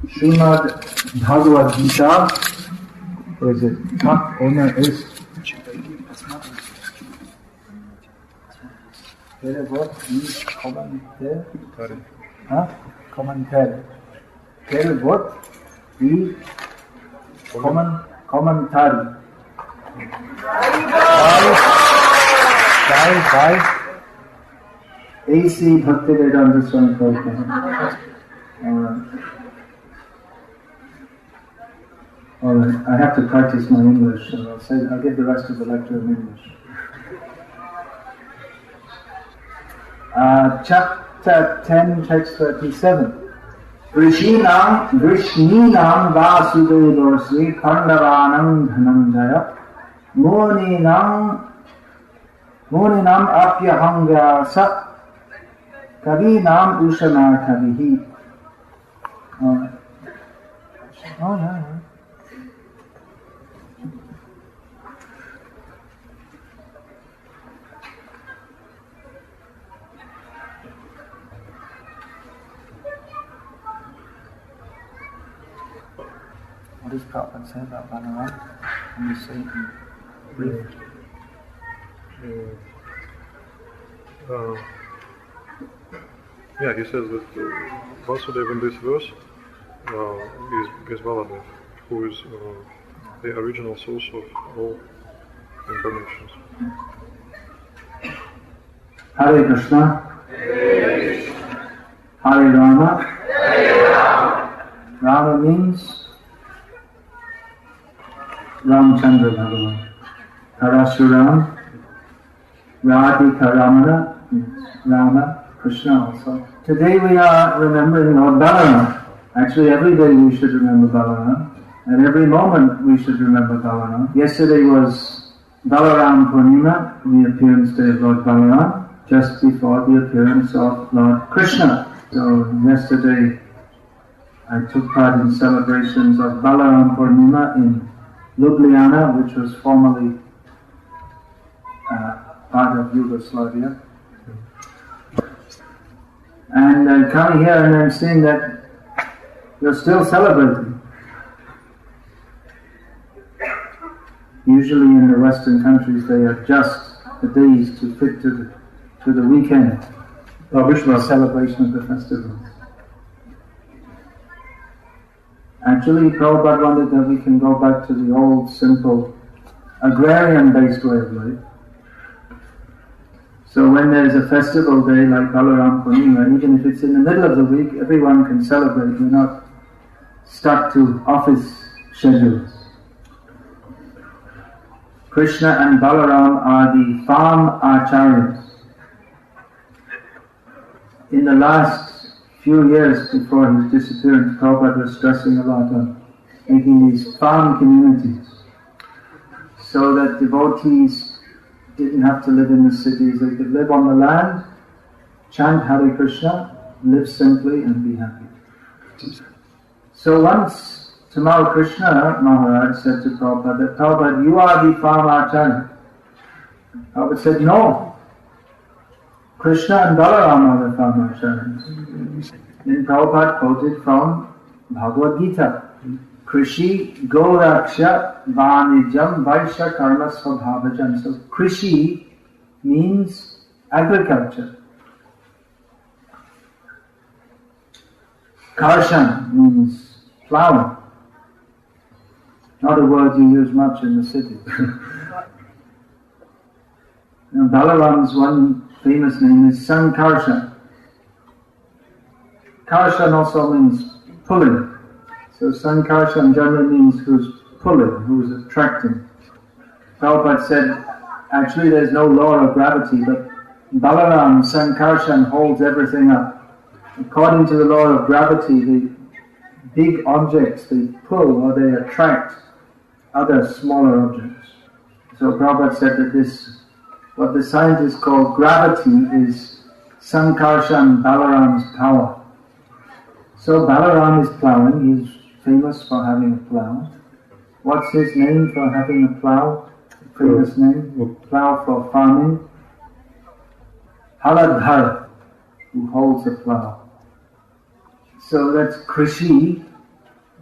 Srimad Bhagavad Gita, or is it? Owner is commentary. What? The commentary. By A.C. Bhaktivedanta Swami Prabhupada. Alright, I have to practice my English, so I'll give the rest of the lecture in English. Chapter 10, text 37. Vrishinam Vasudevasri Pandavanam Dhananjaya Muninam Apyahangyasa Kavinam Ushana Kavihi. Alright. What does Prabhupada say about Balarama? Can you say it in brief? He says that Vasudeva in this verse is Baladev, who is the original source of all incarnations. Hare Krishna, Hare Rama. Rama means Ramchandra Bhagavan. Parashuram, Radhika Ramana means Rama, Krishna also. Today we are remembering Lord Balarama. Actually every day we should remember Balarama. At every moment we should remember Balarama. Yesterday was Balarama Purnima, the appearance day of Lord Balarama, just before the appearance of Lord Krishna. So yesterday I took part in celebrations of Balarama Purnima in Ljubljana, which was formerly part of Yugoslavia. And coming here and I'm seeing that you're still celebrating. Usually in the Western countries they adjust the days to fit to the weekend. The celebration of the festivals. Actually, Prabhupada wanted that we can go back to the old, simple, agrarian-based way of life. So when there's a festival day like Balarama Purnima, even if it's in the middle of the week, everyone can celebrate. We're not stuck to office schedules. Krishna and Balaram are the farm acharyas. In the last few years before his disappearance, Prabhupada was stressing a lot on making these farm communities so that devotees didn't have to live in the cities. They could live on the land, chant Hare Krishna, live simply and be happy. So once Tamal Krishna Maharaj said to Prabhupada that, Prabhupada, you are the farm acharya. Prabhupada said, no. Krishna and Balarama are the farm acharyas. Then Prabhupada quoted from Bhagavad Gita. Krishi Gauraksha Vanijam Vaishya Karma Svabhavajan. So Krishi means agriculture. Karshan means plowing. Not a word you use much in the city. Now, Balaram's one famous name is Sankarshan. Karshan also means pulling. So Sankarshan generally means who's pulling, who's attracting. Prabhupada said, actually there's no law of gravity, but Balaram, Sankarshan holds everything up. According to the law of gravity, the big objects, they pull or they attract other smaller objects. So Prabhupada said that this, what the scientists call gravity, is Sankarshan, Balaram's power. So Balaram is plowing, he's famous for having a plow. What's his name for having a plow? Famous name? Plow for farming? Haladhar, who holds a plow. So that's Krishi,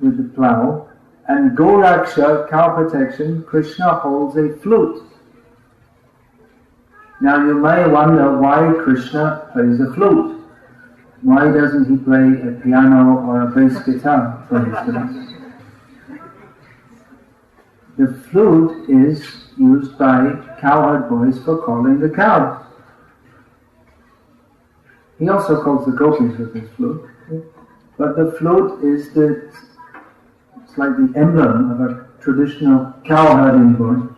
with the plough, and Goraksha, cow protection, Krishna holds a flute. Now you may wonder why Krishna plays a flute. Why doesn't he play a piano or a bass guitar, for instance? The flute is used by cowherd boys for calling the cows. He also calls the gopis with his flute. But the flute is it's like the emblem of a traditional cowherding boy.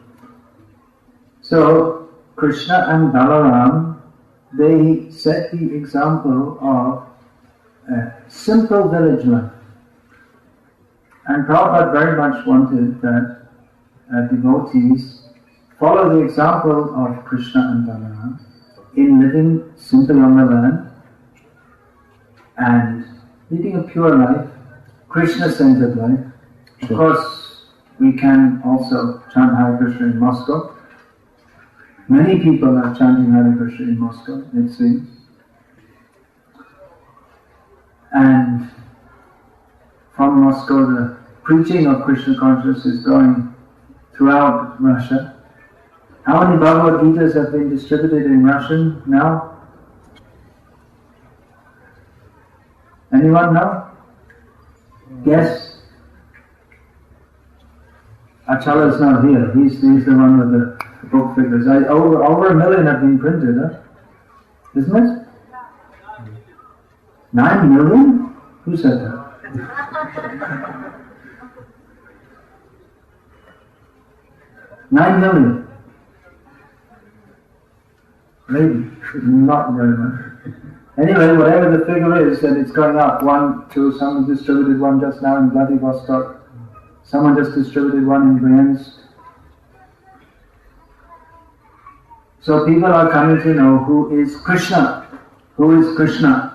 So Krishna and Balaram, they set the example of simple village life. And Prabhupada very much wanted that devotees follow the example of Krishna and Balaram in living simply on the land and leading a pure life, Krishna-centered life. Of course, we can also chant Hare Krishna in Moscow. Many people are chanting Hare Krishna in Moscow, it seems. And from Moscow, the preaching of Krishna consciousness is going throughout Russia. How many Bhagavad Gitas have been distributed in Russian now? Anyone know? Guess? Achala is not here. He's the one with the book figures. Over 1 million have been printed, huh? Isn't it? 9 million? Who said that? 9 million. Maybe. Not very much. Anyway, whatever the figure is, then it's going up. 1, 2, someone distributed one just now in Vladivostok. Someone just distributed one in Brienz. So people are coming to know who is Krishna. Who is Krishna?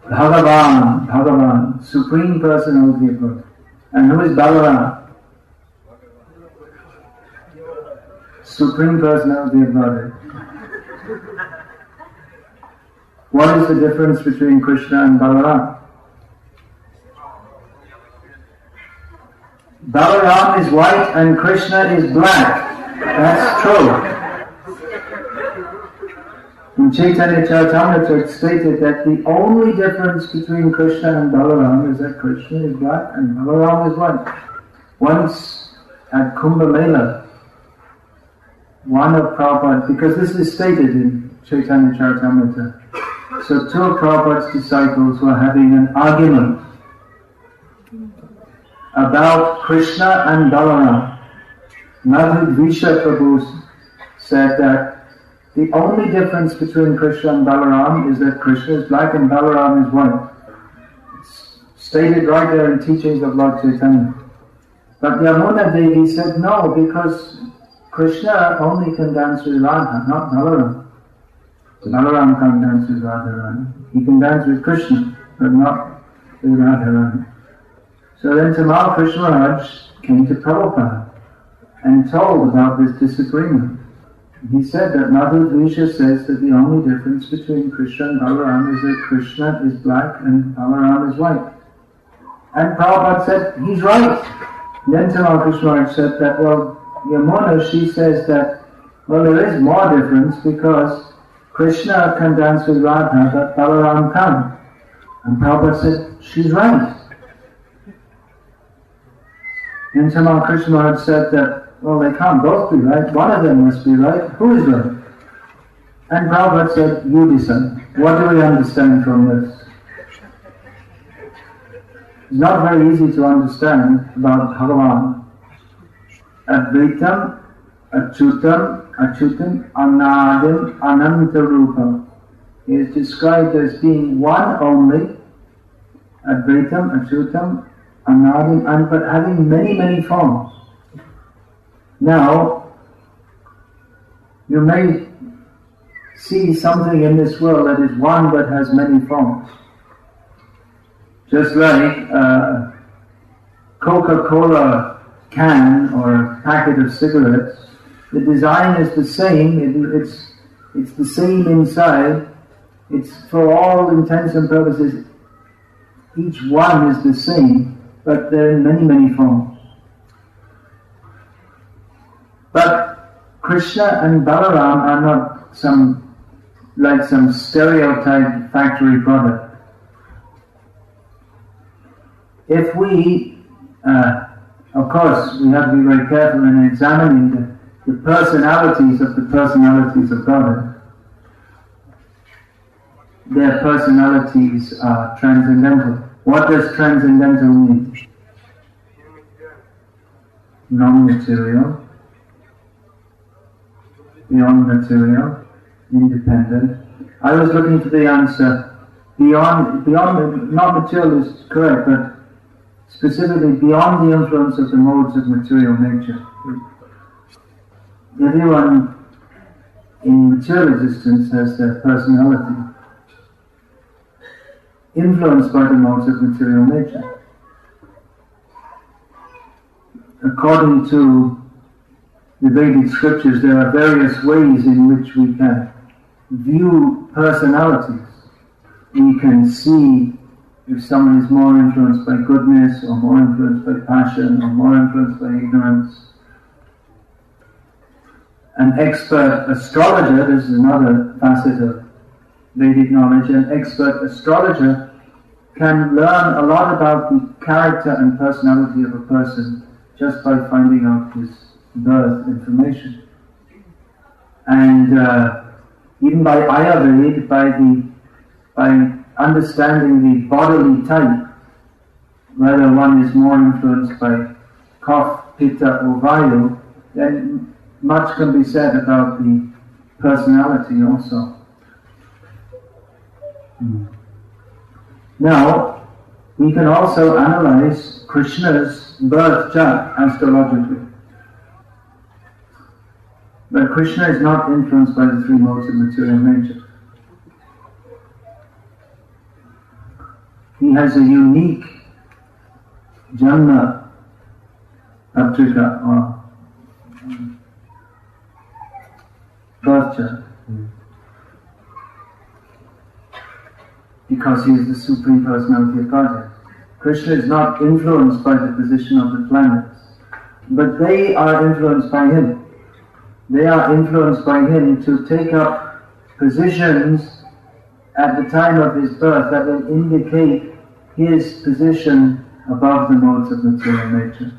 Bhagavan, Supreme Personality of God. And who is Balarama? Supreme Personality of God. What is the difference between Krishna and Balarama? Balaram is white and Krishna is black. That's true. In Chaitanya Charitamrita it's stated that the only difference between Krishna and Balaram is that Krishna is black and Balaram is white. Once at Kumbh Mela, one of Prabhupada, because this is stated in Chaitanya Charitamrita, so two of Prabhupada's disciples were having an argument about Krishna and Balaram. Madhudvisha Prabhu said that the only difference between Krishna and Balaram is that Krishna is black and Balaram is white. It's stated right there in teachings of Lord Chaitanya. But Yamuna Devi said no, because Krishna only can dance with Radha, not Balaram. Balaram can't dance with Radharani. He can dance with Krishna, but not with Radharani. So then Tamal Krishna Maharaj came to Prabhupada and told about this disagreement. He said that Madhudvisha says that the only difference between Krishna and Balaram is that Krishna is black and Balaram is white. And Prabhupada said, he's right. Then Tamal Krishna Maharaj said that, well, Yamuna, she says that, well, there is more difference because Krishna can dance with Radha, but Balaram can't. And Prabhupada said, she's right. And Tamal Krishna Maharaj said that, well, they can't both be right. One of them must be right. Who is right? And Prabhupada said, you decide. What do we understand from this? It's not very easy to understand about Bhagavan. Advaitam, Achyutam, Anadim, Anantarupa. He is described as being one only, Advaitam, Achyutam, Anadim, but having many, many forms. Now, you may see something in this world that is one but has many forms. Just like a Coca-Cola can or packet of cigarettes, the design is the same, it's the same inside, it's for all intents and purposes each one is the same, but they're in many, many forms. But Krishna and Balaram are not some stereotyped factory product. If we, of course, we have to be very careful in examining the personalities of the personalities of God. Their personalities are transcendental. What does transcendental mean? Non-material, beyond material, independent. I was looking for the answer. Beyond, not material is correct, but specifically beyond the influence of the modes of material nature. Everyone in material existence has their personality influenced by the modes of material nature. According to the Vedic scriptures, there are various ways in which we can view personalities. We can see if someone is more influenced by goodness, or more influenced by passion, or more influenced by ignorance. An expert astrologer, this is another facet of Vedic knowledge, an expert astrologer can learn a lot about the character and personality of a person just by finding out his birth information. And even by Ayurveda, by understanding the bodily type, whether one is more influenced by Kapha, Pitta or Vayu, then much can be said about the personality also. Now, we can also analyze Krishna's birth chart astrologically. But Krishna is not influenced by the three modes of material nature. He has a unique Janma Patrika or birth chart. Because he is the Supreme Personality of Godhead. Krishna is not influenced by the position of the planets, but they are influenced by him. They are influenced by him to take up positions at the time of his birth that will indicate his position above the modes of material nature.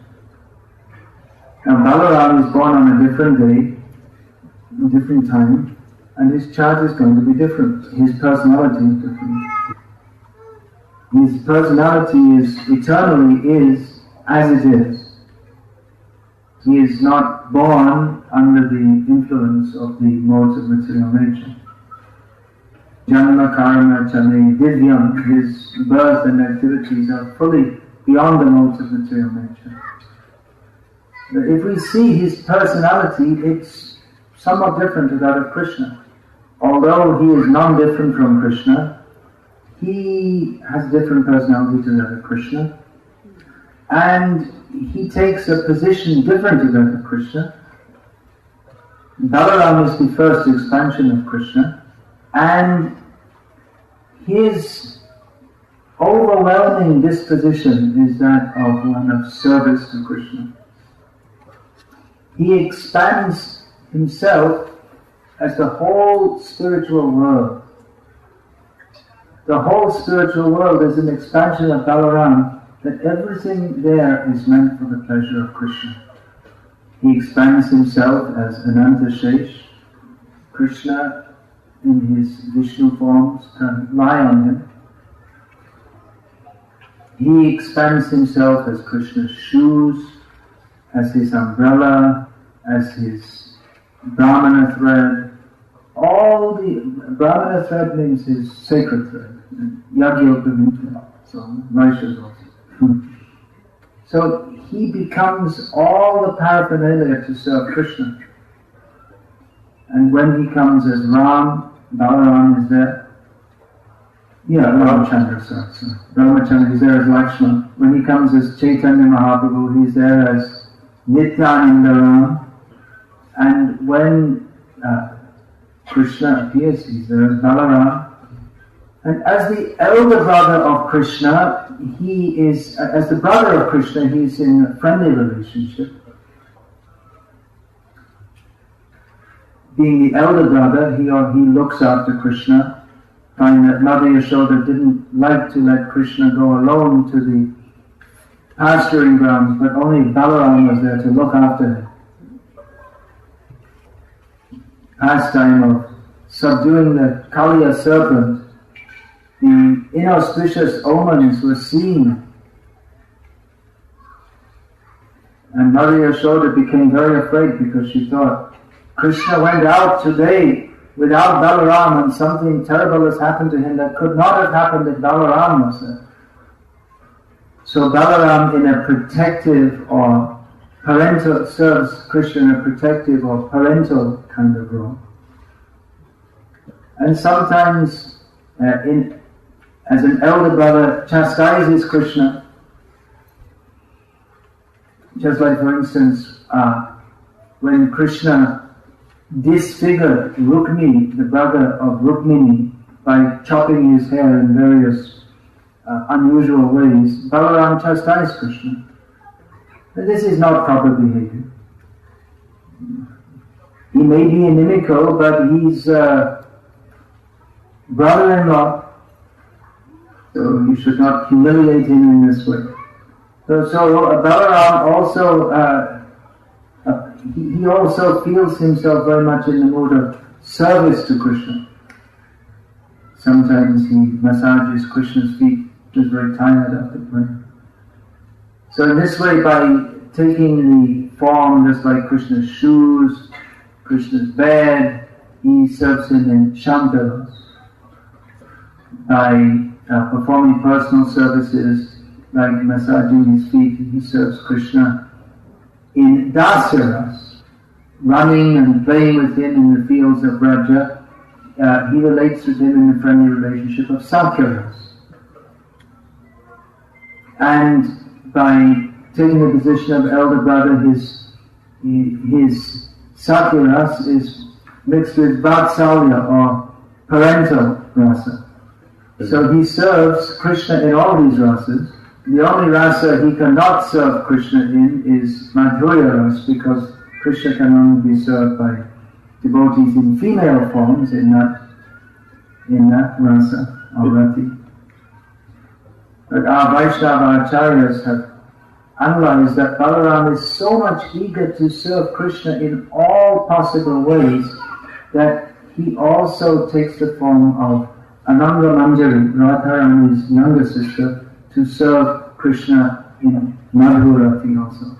Now Balaram is born on a different day, a different time, and his chart is going to be different. His personality is different. His personality is eternally as it is. He is not born under the influence of the modes of material nature. Janma karma chane divyam, his birth and activities are fully beyond the modes of material nature. But if we see his personality, it's somewhat different to that of Krishna. Although he is non-different from Krishna, he has a different personality to that of Krishna, and he takes a position different to that of Krishna. Balaram is the first expansion of Krishna, and his overwhelming disposition is that of one of service to Krishna. He expands himself as the whole spiritual world. The whole spiritual world is an expansion of Balaram, that everything there is meant for the pleasure of Krishna. He expands himself as Ananta Shesh. Krishna, in his Vishnu forms, can lie on him. He expands himself as Krishna's shoes, as his umbrella, as his Brahmana thread. All the Brahmana thread means his sacred thread. Yagyopavinta, so Vaishyas also. So he becomes all the paraphernalia to serve Krishna. And when he comes as Ram, Balaram is there. Yeah, Ramachandra, so Ramachandra is there as Lakshmana. When he comes as Chaitanya Mahaprabhu, he's there as Nityananda Ram. And when Krishna appears, he's there as Balaram. And as the elder brother of Krishna, he is, as the brother of Krishna, he is in a friendly relationship. Being the elder brother, he looks after Krishna. Find that Mother Yashoda didn't like to let Krishna go alone to the pasturing grounds, but only Balarama was there to look after him. Pastime of subduing the Kaliya serpent. The inauspicious omens were seen, and Mother Yashoda became very afraid because she thought, Krishna went out today without Balarama and something terrible has happened to him that could not have happened if Balarama was there. So Balaram, in a protective or parental, serves Krishna in a protective or parental kind of role. And sometimes as an elder brother chastises Krishna, just like for instance when Krishna disfigured Rukmini, the brother of Rukmini, by chopping his hair in various unusual ways, Balaram chastised Krishna. But this is not proper behavior. He may be inimical, but he's brother-in-law, so you should not humiliate him in this way. So Balaram also, he also feels himself very much in the mood of service to Krishna. Sometimes he massages Krishna's feet, which is very tired after praying. So in this way, by taking the form just like Krishna's shoes, Krishna's bed, he serves him in Shantaras. By performing personal services like massaging his feet, he serves Krishna in Dasyaras, running and playing with him in the fields of Braja. He relates with him in the friendly relationship of Sakyaras. And by taking the position of elder brother, his Sakyaras is mixed with Vatsalya or parental rasa. So he serves Krishna in all these rasas. The only rasa he cannot serve Krishna in is Madhurya rasa, because Krishna can only be served by devotees in female forms in that rasa already. But our Vaishnava acharyas have analyzed that Balaram is so much eager to serve Krishna in all possible ways that he also takes the form of Ananga Manjari, Radharani's younger sister, to serve Krishna in Madhurati also.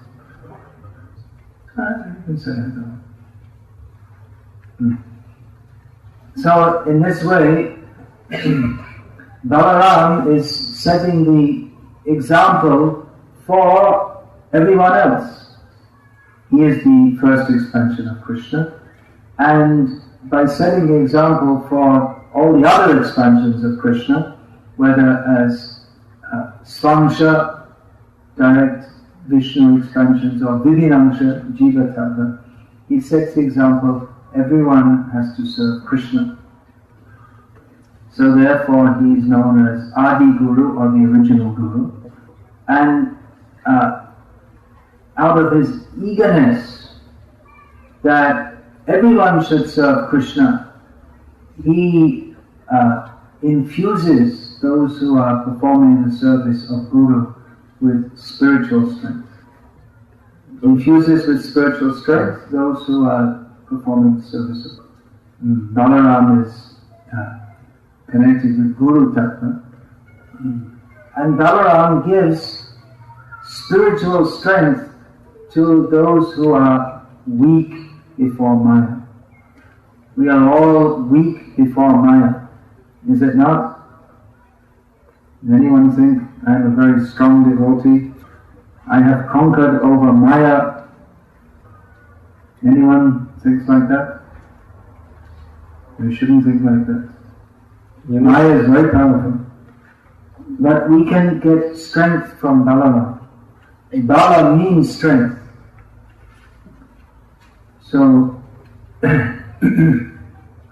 I can say that. So in this way, Balaram is setting the example for everyone else. He is the first expansion of Krishna, and by setting the example for all the other expansions of Krishna, whether as Svangsha, direct Vishnu expansions, or Vivinangsha, Jiva Tattva, he sets the example, everyone has to serve Krishna. So therefore he is known as Adi Guru, or the original Guru. And out of his eagerness that everyone should serve Krishna, he infuses those who are performing the service of Guru with spiritual strength. Infuses with spiritual strength those who are performing the service of Guru. Balaram is connected with Guru Tattva. And Balaram gives spiritual strength to those who are weak before Maya. We are all weak before Maya. Is it not? Does anyone think I am a very strong devotee? I have conquered over Maya. Anyone thinks like that? You shouldn't think like that. Maya is very powerful. But we can get strength from Balaram. Bala means strength. So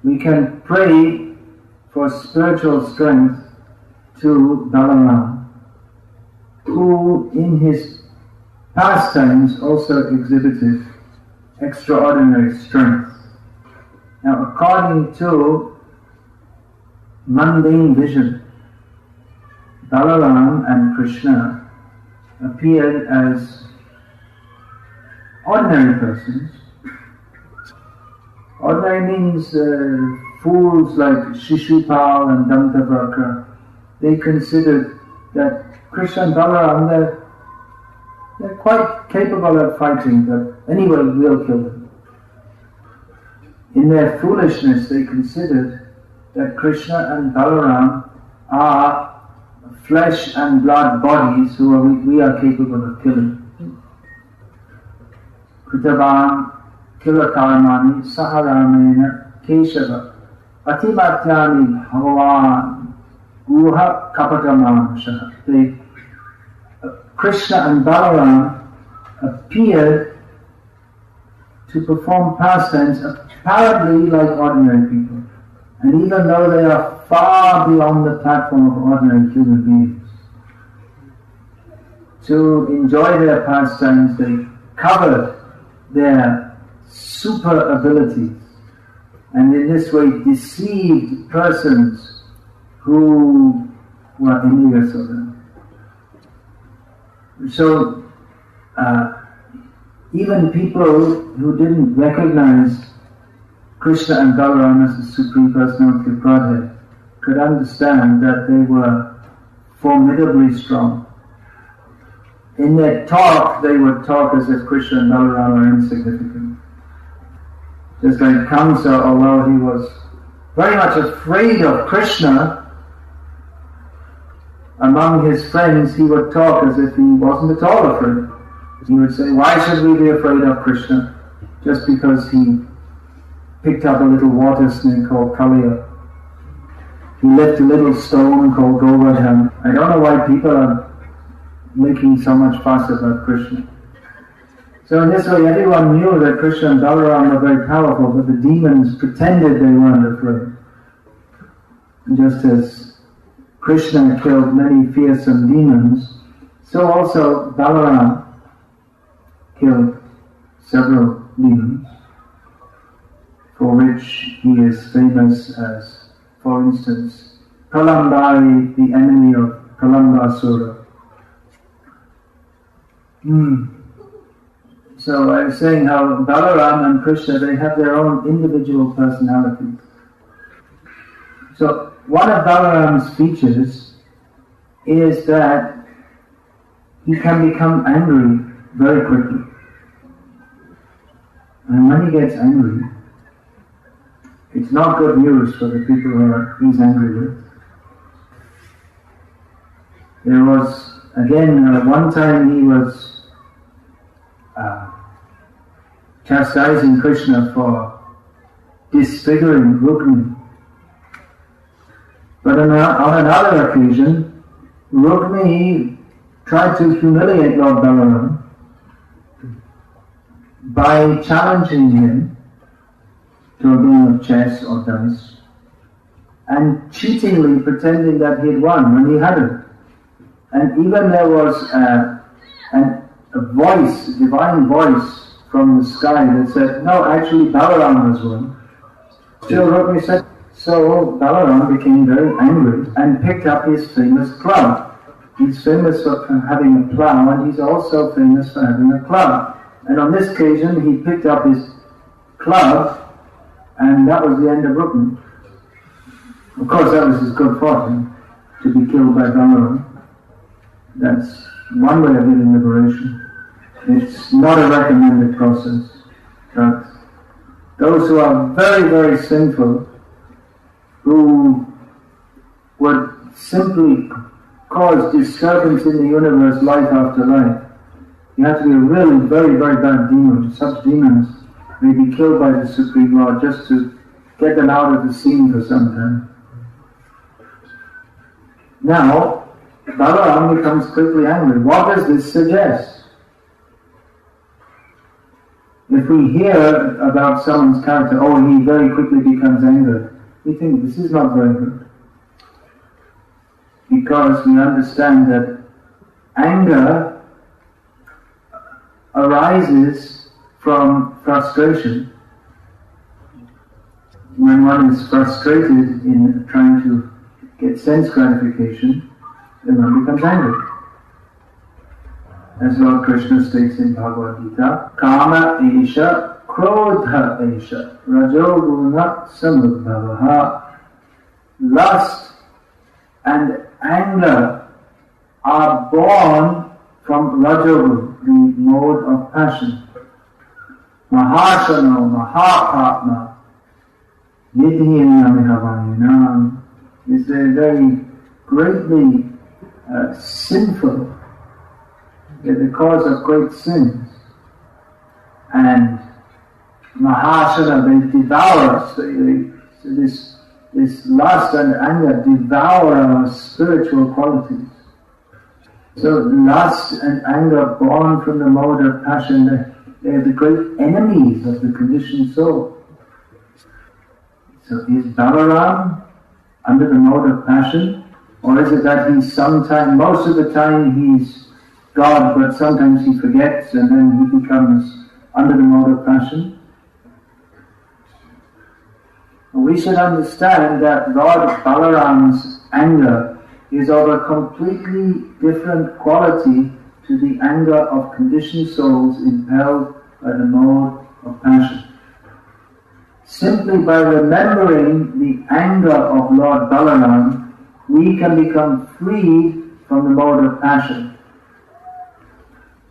we can pray for spiritual strength to Balarama, who in his pastimes also exhibited extraordinary strength. Now, according to mundane vision, Balaram and Krishna appeared as ordinary persons. Ordinary means fools like Shishupal and Dantavakra. They considered that Krishna and Balaram, they're quite capable of fighting, but anyone will kill them. In their foolishness, they considered that Krishna and Balaram are flesh and blood bodies who we are capable of killing. Kritavam kilakarmani saharamena keshava atimatyani bhagavan guha kapatamanasha. Krishna and Balaram appeared to perform pastimes apparently like ordinary people. And even though they are far beyond the platform of ordinary human beings, to enjoy their pastimes, they covered their super abilities, and in this way deceived persons who were envious of them. So, even people who didn't recognize Krishna and Balaram as the Supreme Personality of Godhead could understand that they were formidably strong. In their talk, they would talk as if Krishna and Balaram are insignificant. Just like Kamsa, although he was very much afraid of Krishna, among his friends he would talk as if he wasn't at all afraid. He would say, why should we be afraid of Krishna? Just because he picked up a little water snake called Kaliya. He left a little stone called Govardhan. I don't know why people are making so much fuss about Krishna. So in this way, everyone knew that Krishna and Balaram were very powerful, but the demons pretended they weren't afraid. And just as Krishna killed many fearsome demons, so also Balaram killed several demons, for which he is famous as, for instance, Kalambari, the enemy of Kalambasura. So I was saying how Balaram and Krishna, they have their own individual personalities. So one of Balaram's features is that he can become angry very quickly. And when he gets angry, it's not good news for the people who he's angry with. There was, again, one time he was chastising Krishna for disfiguring Rukmini. But on another occasion, Rukmini tried to humiliate Lord Balaram by challenging him to a game of chess or dice, and cheatingly pretending that he had won when he hadn't. And even there was a voice, a divine voice from the sky that said, no, actually Balaram has won. Still Rukmini said, so Balaram became very angry and picked up his famous club. He's famous for having a plow, and he's also famous for having a club. And on this occasion he picked up his club, and that was the end of Rukmini. Of course that was his good fortune, to be killed by Balaram. That's one way of getting liberation. It's not a recommended process. But those who are very, very sinful, who would simply cause disturbance in the universe life after life, you have to be a really very, very bad demon. Such demons may be killed by the Supreme Lord just to get them out of the scene for some time. Now, Balaram becomes quickly angry. What does this suggest? If we hear about someone's character, he very quickly becomes angry. we think this is not very good. Because we understand that anger arises from frustration. When one is frustrated in trying to get sense gratification, then one becomes angry. As Lord Krishna states in Bhagavad Gita, Kama esha, Krodha esha, Rajoguna samudbhavaha. Lust and anger are born from Rajoguna, the mode of passion. Mahashano, Mahapatma, Nidhiyamihavayanam is a very greatly sinful, the cause of great sins. And Mahashana, they devour us. This lust and anger devour our spiritual qualities. So lust and anger born from the mode of passion, they are the great enemies of the conditioned soul. So is Balaram under the mode of passion? Or is it that he's sometimes, most of the time he's God, but sometimes he forgets and then he becomes under the mode of passion? We should understand that Lord Balaram's anger is of a completely different quality to the anger of conditioned souls impelled by the mode of passion. Simply by remembering the anger of Lord Balaram, we can become freed from the mode of passion.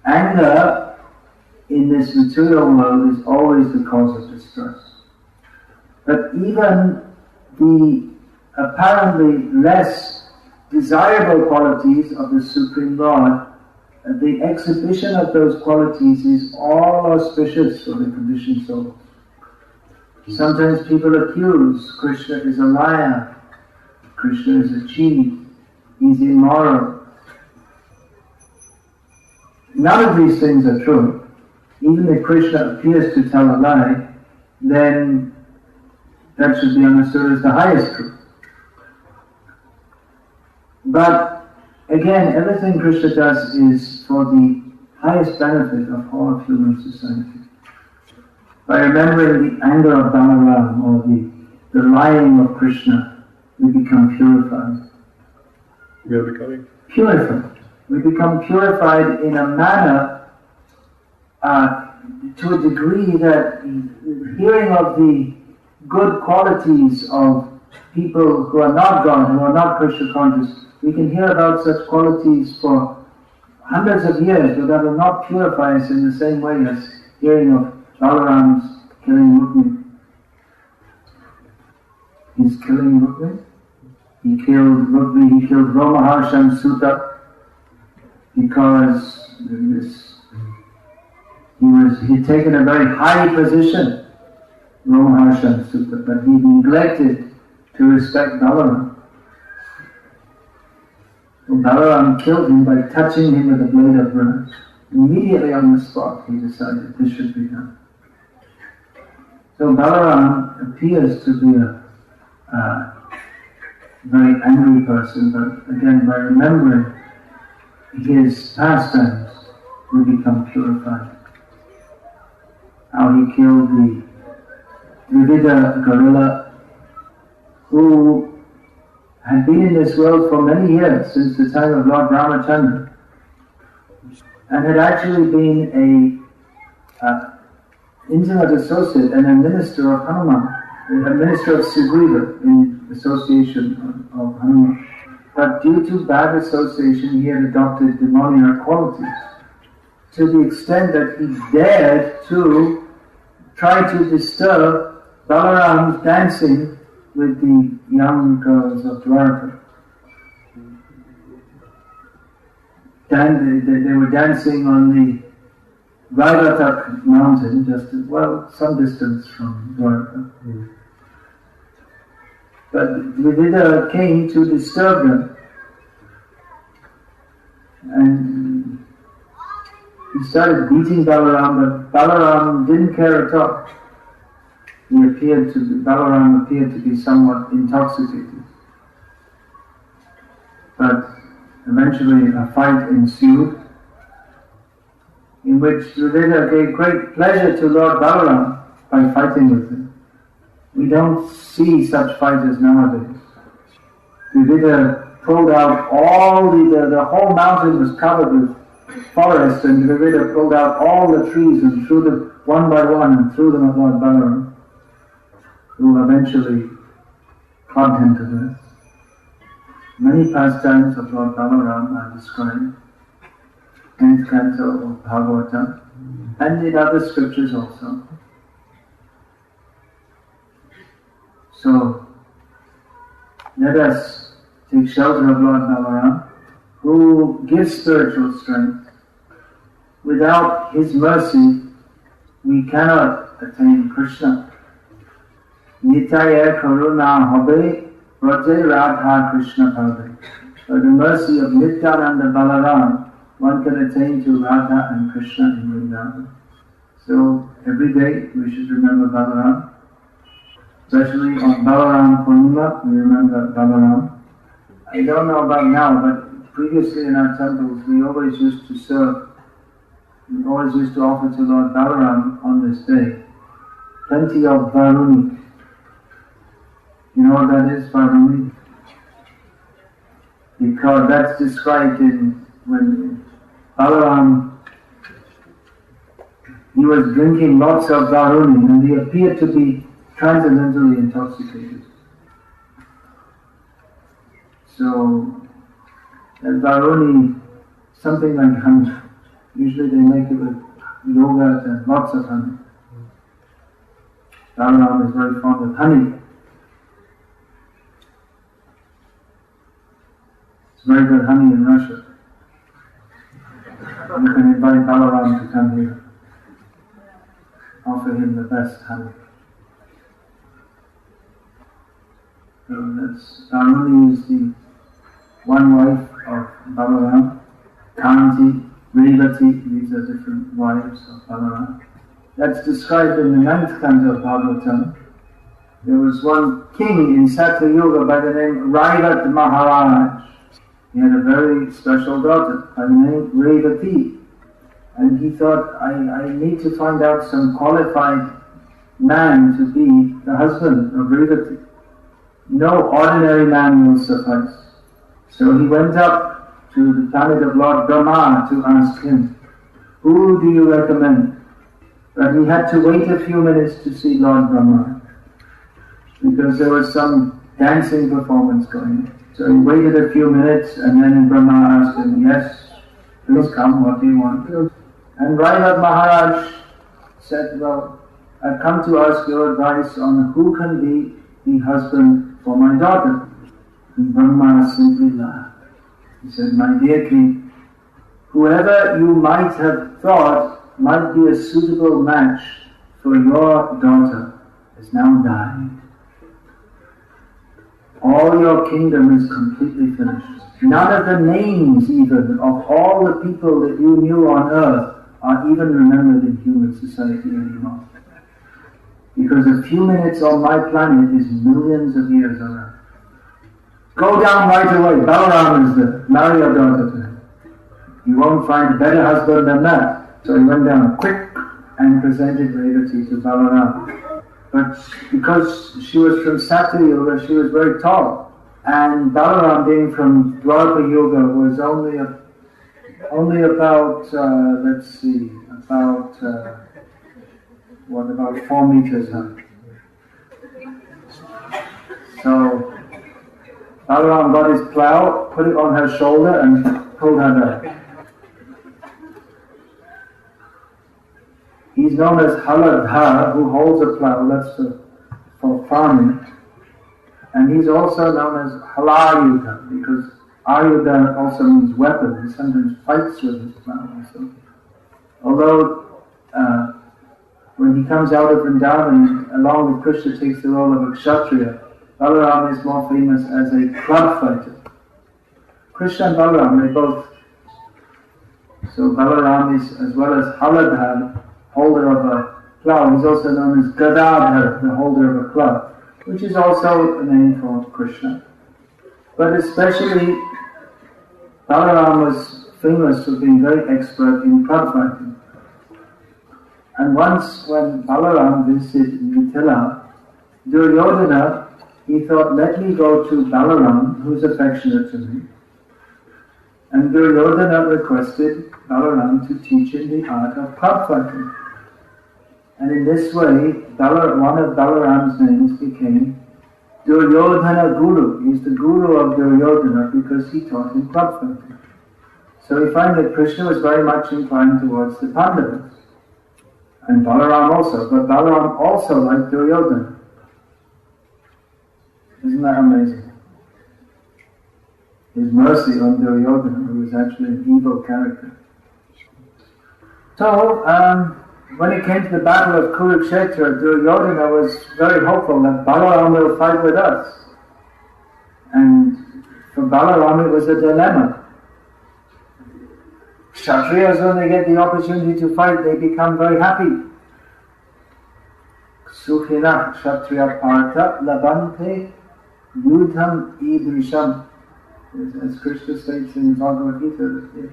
Anger in this material world is always the cause of distress. But even the apparently less desirable qualities of the Supreme Lord, the exhibition of those qualities is all auspicious for the conditioned souls. Sometimes people accuse Krishna is a liar, Krishna is a cheat, he's immoral. None of these things are true. Even if Krishna appears to tell a lie, then that should be understood as the highest truth. But again, everything Krishna does is for the highest benefit of all of human society. By remembering the anger of Balaram or the lying of Krishna, we become purified. We are becoming purified. We become purified in a manner to a degree that hearing of the good qualities of people who are not God, who are not Krishna conscious, we can hear about such qualities for hundreds of years, but that will not purify us in the same way as hearing of Balaram's killing Rukmini. He's killing Rukmini. He killed Rukmini, he killed Romaharshan Sutta because he'd taken a very high position, Romaharshan Sutta, but he neglected to respect Balaram. So Balaram killed him by touching him with a blade of grass. Immediately on the spot, he decided this should be done. So Balaram appears to be a very angry person, but again, by remembering his pastimes, we become purified. How he killed the Dvivida gorilla, who had been in this world for many years, since the time of Lord Ramachandra, and had actually been a intimate associate and a minister of Hanuman, a minister of Sugriva in association of Hanuman. But due to bad association, he had adopted demoniac qualities, to the extent that he dared to try to disturb Balaram's dancing with the young girls of Dwarka. They were dancing on the Vaivatak mountain, just some distance from Dwarka. But Dvivida came to disturb them, and he started beating Balaram, but Balaram didn't care at all. Balaram appeared to be somewhat intoxicated. But eventually a fight ensued, in which Yudhishthira gave great pleasure to Lord Balaram by fighting with him. We don't see such fighters nowadays. Yudhishthira pulled out the whole mountain was covered with forest, and Yudhishthira pulled out all the trees and threw them one by one and threw them at Lord Balaram, who eventually clubbed him to death. Many pastimes of Lord Balaram are described in 10th canto of Bhagavatam and in other scriptures also. So, let us take shelter of Lord Balaram, who gives spiritual strength. Without his mercy, we cannot attain Krishna. Nitaya karuna hobe, Raja Radha Krishna Bhave. By the mercy of Nityananda Balaram, one can attain to Radha and Krishna in Vrindavan. So every day we should remember Balaram. Especially on Balarama Purnima, we remember Balaram. I don't know about now, but previously in our temples we always used to offer to Lord Balaram on this day plenty of Varuni. You know what that is, Varuni? Because that's described when Balaram, he was drinking lots of Varuni and he appeared to be transcendentally intoxicated. So, that Varuni, something like honey. Usually they make it with yogurt and lots of honey. Balaram is very fond of honey. It's very good honey in Russia. You can invite Balaram to come here. Offer him the best honey. So Varuni is the one wife of Balaram. Kanti, Revati, these are different wives of Balaram. That's described in the 9th canto of Bhagavatam. There was one king in Satyayuga by the name Raivat Maharaj. He had a very special daughter by the name Revati. And he thought, I need to find out some qualified man to be the husband of Revati. No ordinary man will suffice. So he went up to the planet of Lord Brahma to ask him, who do you recommend? But he had to wait a few minutes to see Lord Brahma, because there was some dancing performance going on. So he waited a few minutes, and then Brahma asked him, yes, please come, what do you want? And Raivat Maharaj said, well, I've come to ask your advice on who can be the husband for my daughter. And Brahma simply laughed. He said, my dear king, whoever you might have thought might be a suitable match for your daughter has now died. All your kingdom is completely finished. None of the names even of all the people that you knew on earth are even remembered in human society anymore. Because a few minutes on my planet is millions of years around. Go down right away. Balaram is there. Marry your daughter to him. You won't find a better husband than that. So he went down quick and presented Revati to Balaram. But because she was from Satyayuga, she was very tall. And Balaram, being from Dwapara Yuga, was only about 4 meters high. So Balaram got his plough, put it on her shoulder and pulled her back. He's known as Haladha, who holds a plough, that's for farming. And he's also known as Halayuda, because Ayuda also means weapon. He sometimes fights with his plough also. Although when he comes out of Vrindavan, along with Krishna takes the role of a kshatriya, Balaram is more famous as a club fighter. Krishna and Balaram, they both. So Balaram is, as well as Haladha, holder of a plough. He's also known as Gadadhar, the holder of a club, which is also a name for Krishna. But especially, Balaram was famous for being very expert in club fighting. And once when Balaram visited Mithila, Duryodhana, he thought, let me go to Balaram, who's affectionate to me. And Duryodhana requested Balaram to teach him the art of club fighting. And in this way, one of Balaram's names became Duryodhana Guru. He's the guru of Duryodhana because he taught him club fighting. So we find that Krishna was very much inclined towards the Pandavas. And Balaram also. But Balaram also liked Duryodhana. Isn't that amazing? His mercy on Duryodhana, who was actually an evil character. So, when it came to the battle of Kurukshetra, Duryodhana was very hopeful that Balaram will fight with us. And for Balaram it was a dilemma. Kshatriyas, when they get the opportunity to fight, they become very happy. Sukhina Kshatriya Partha Labante Yudham Idrisham. As Krishna states in Bhagavad Gita,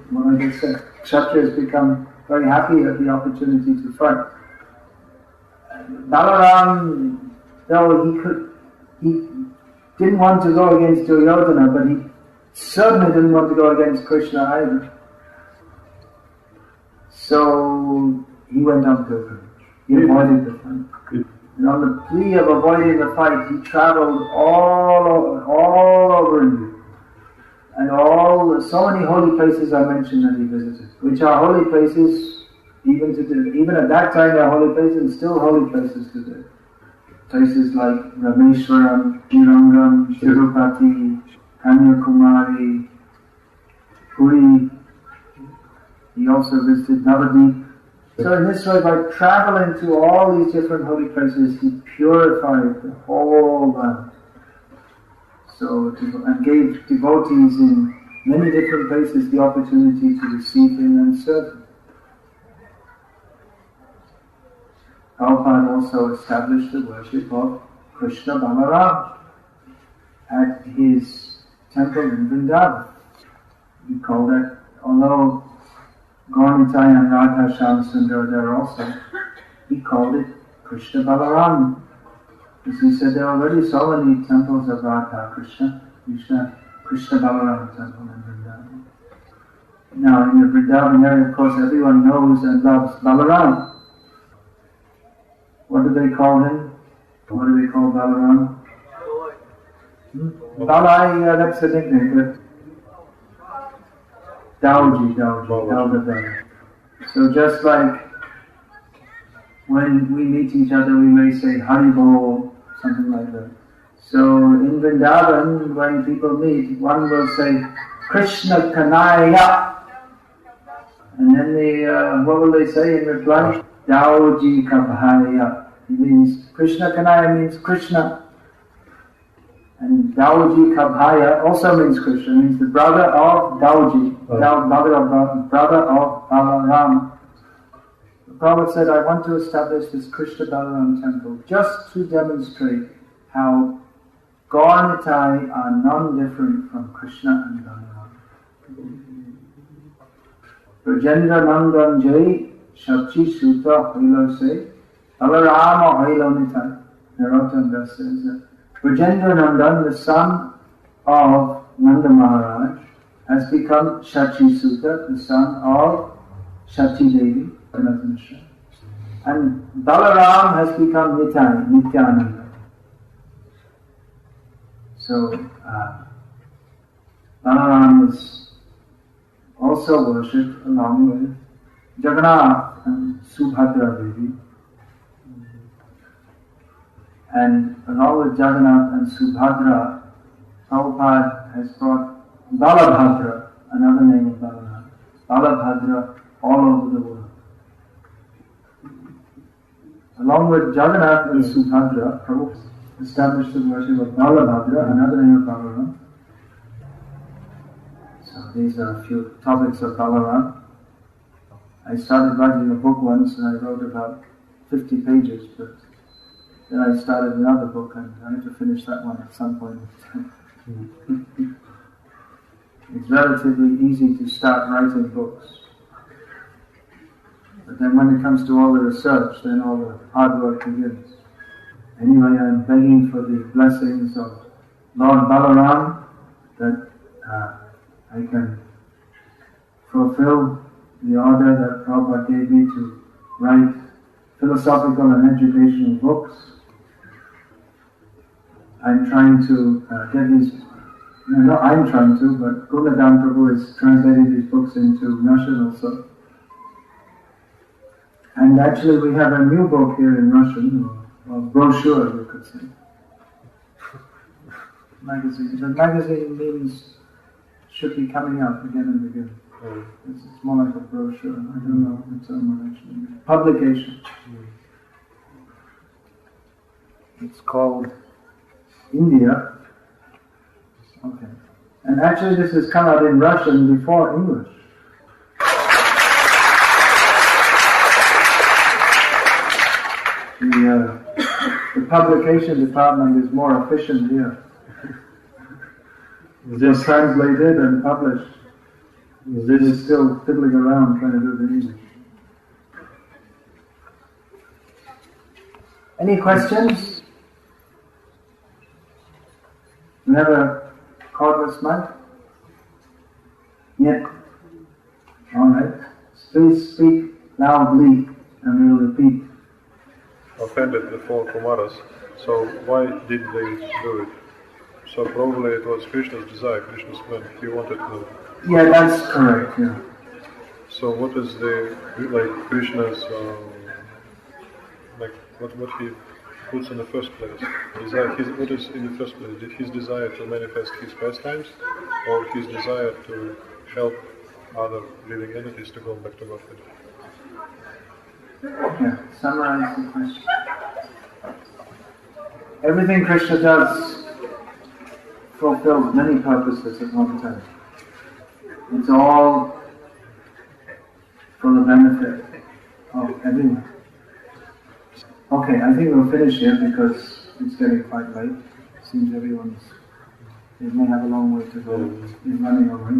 what I just said, Kshatriyas become very happy at the opportunity to fight. Balaram, though he didn't want to go against Duryodhana, but he certainly didn't want to go against Krishna either. So he went on pilgrimage. He avoided the fight. And on the plea of avoiding the fight, he traveled all over India. And so many holy places I mentioned that he visited, which are holy places even today. Even at that time they are holy places and still holy places today. Places like Rameshwaram, Srirangam, Tirupati, Kanyakumari, Puri. He also visited Navadvip. So in this way, by traveling to all these different holy places, he purified the whole land. And gave devotees in many different places the opportunity to receive him and serve him. Prabhupada also established the worship of Krishna Balaram at his temple in Vrindavan. He called it, although Gaurnitai and Radha Shyamsundar are there also, he called it Krishna Balaram. Because he said there are already so many temples of Radha Krishna Balaram temple in Vrindavan. Now in the Vrindavan area, of course, everyone knows and loves Balaram. What do they call him? What do they call Balaram? Balai, that's the nickname. Dauji, elder brother. So just like when we meet each other, we may say Hari Bol, something like that. So in Vrindavan, when people meet, one will say Krishna Kanaya, and then what will they say in reply? Dauji Kabhaya. It means Krishna Kanaya means Krishna, and Dauji Kabhaya also means Krishna. It means the brother of Dauji, brother of Balaram. The Prophet said, I want to establish this Krishna Balaram temple just to demonstrate how Gaurnitai are non-different from Krishna and Balaram. Rajendra Nandan Jai Shakti Suta Hailo Se Balarama Hailo Nitai. Narottam Das says that Rajendra Nandan, the son of Nanda Maharaj, has become Shachi Suta, the son of Shachi Devi. And Balaram has become Nityananda. So Balaram is also worshipped along with Jagannath and Subhadra Devi. And along with Jagannath and Subhadra, Prabhupada has brought Balabhadra, another name of Balaram. Balabhadra all over the world. Along with Jagannath and Subhadra, Prabhupada established the worship of Balabhadra, another name of Balaram. So these are a few topics of Balaram. I started writing a book once and I wrote about 50 pages, but then I started another book and I had to finish that one at some point. It's relatively easy to start writing books. But then when it comes to all the research, then all the hard work begins. Anyway, I'm begging for the blessings of Lord Balarama that I can fulfill the order that Prabhupada gave me to write philosophical and educational books. I'm trying to get these, no, not I'm trying to, but Gunadam Prabhu is translating these books into Russian also. And actually we have a new book here in Russian, or brochure you could say. Magazine. The magazine means should be coming out again and again. It's more like a brochure. I don't know the term actually means. Publication. It's called India. Okay. And actually this has come out in Russian before English. The publication department is more efficient here. Just translated and published. This is still fiddling around trying to do the English. Any questions? You have a cordless mic? Yeah. Alright. Please speak loudly and we'll repeat. Offended the four Kumaras, so why did they do it? So probably it was Krishna's desire, Krishna's plan. He wanted to. Yeah, that's correct. Yeah. So what is the Krishna's what he puts in the first place? What is in the first place? Did his desire to manifest his pastimes, or his desire to help other living entities to go back to Godhead? Yeah, summarize the question. Everything Krishna does fulfills many purposes at one time. It's all for the benefit of everyone. Okay, I think we'll finish here because it's getting quite late. It seems they may have a long way to go. It's running away.